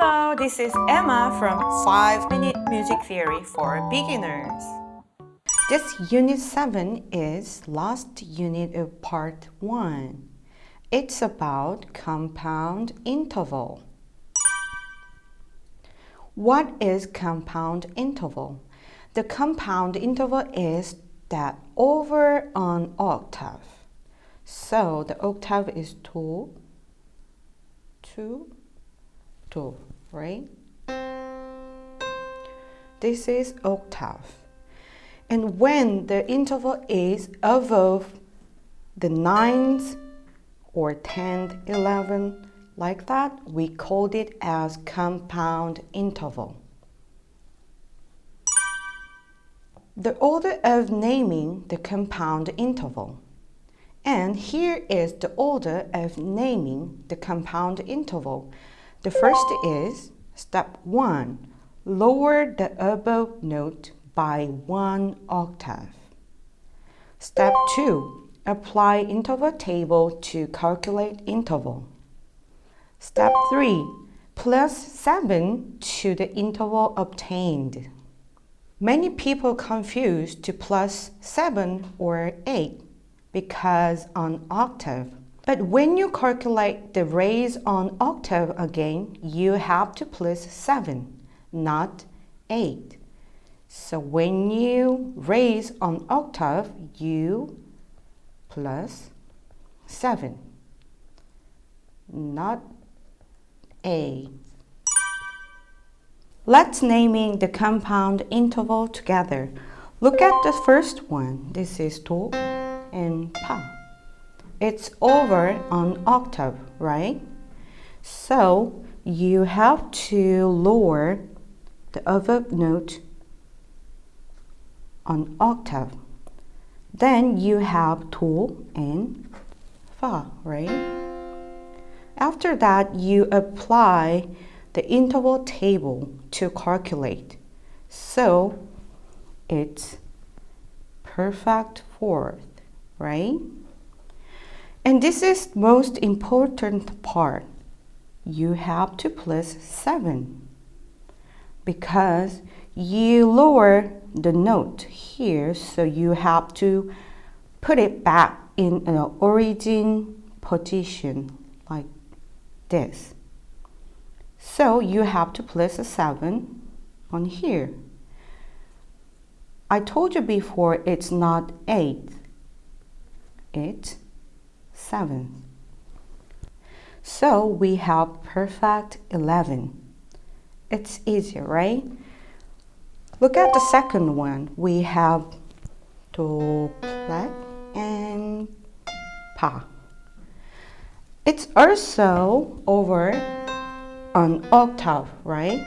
Hello, this is Emma from 5-Minute Music Theory for Beginners. This Unit 7 is last unit of Part 1. It's about compound interval. What is compound interval? The compound interval is that over an octave. So the octave is 2, 2, 2, right? This is octave. And when the interval is above the 9th or 10th, 11th, like that, we called it as compound interval. The order of naming the compound interval. And here is the order of naming the compound interval. The first is step 1, lower the above note by 1 octave. Step 2, apply interval table to calculate interval. Step 3, plus 7 to the interval obtained. Many people confuse to plus 7 or 8 because on octave. But when you calculate the raise on octave again, you have to plus 7, not 8. So when you raise on octave, you plus 7, not 8. Let's naming the compound interval together. Look at the first one. This is do and pa. It's over an octave, right? So you have to lower the above note on octave. Then you have do and fa, right? After that, you apply the interval table to calculate. So it's perfect fourth, right? And this is most important part. You have to plus 7 because you lower the note here, so you have to put it back in an origin position like this. So you have to place a 7 on here. I told you before it's not 8, it's 7. So we have perfect 11. It's easier, right? Look at the second one. We have do flat and pa. It's also over an octave, right?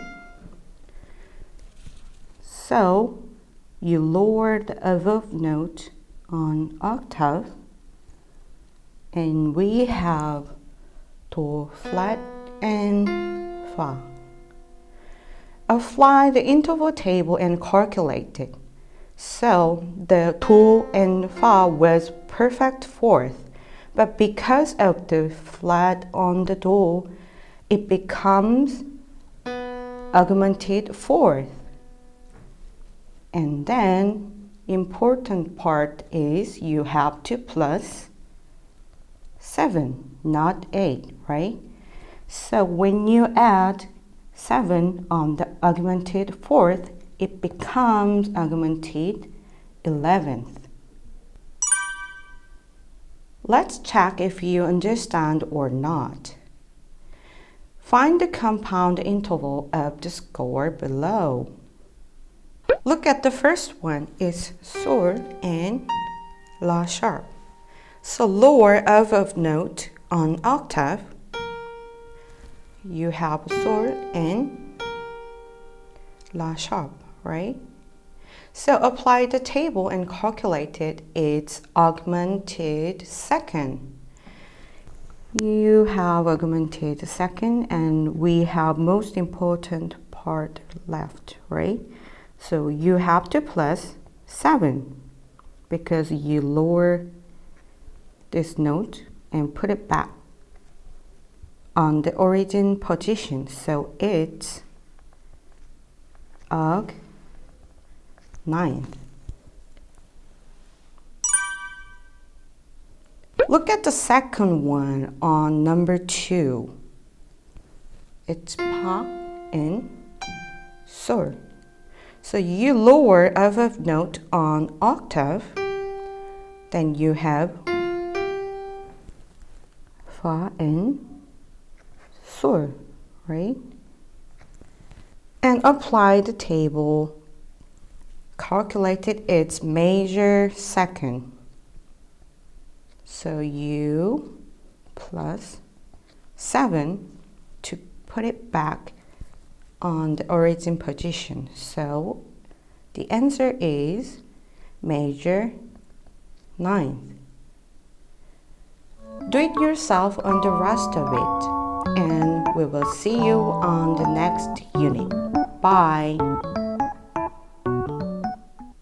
So you lower the above note on octave, and we have do flat and fa. Apply the interval table and calculate it. So the do and fa was perfect fourth, but because of the flat on the do, it becomes augmented fourth. And then important part is you have to plus 7, not 8, right? So when you add 7 on the augmented fourth, it becomes augmented 11th. Let's check if you understand or not. Find the compound interval of the score below. Look at the first one. It's sol and la sharp. So lower above note on octave, you have sol and la sharp, right? So apply the table and calculate it. It's augmented second. You have augmented second, and we have most important part left, right? So you have to plus 7 because you lower this note and put it back on the origin position. So it's Aug 9th. Look at the second one on number 2. It's Pa and Sol. So you lower of note on octave, then you have Fa and Sol, right? And apply the table, calculated its major second. So U plus 7 to put it back on the origin position. So the answer is major 9th. Do it yourself on the rest of it, and we will see you on the next unit. Bye.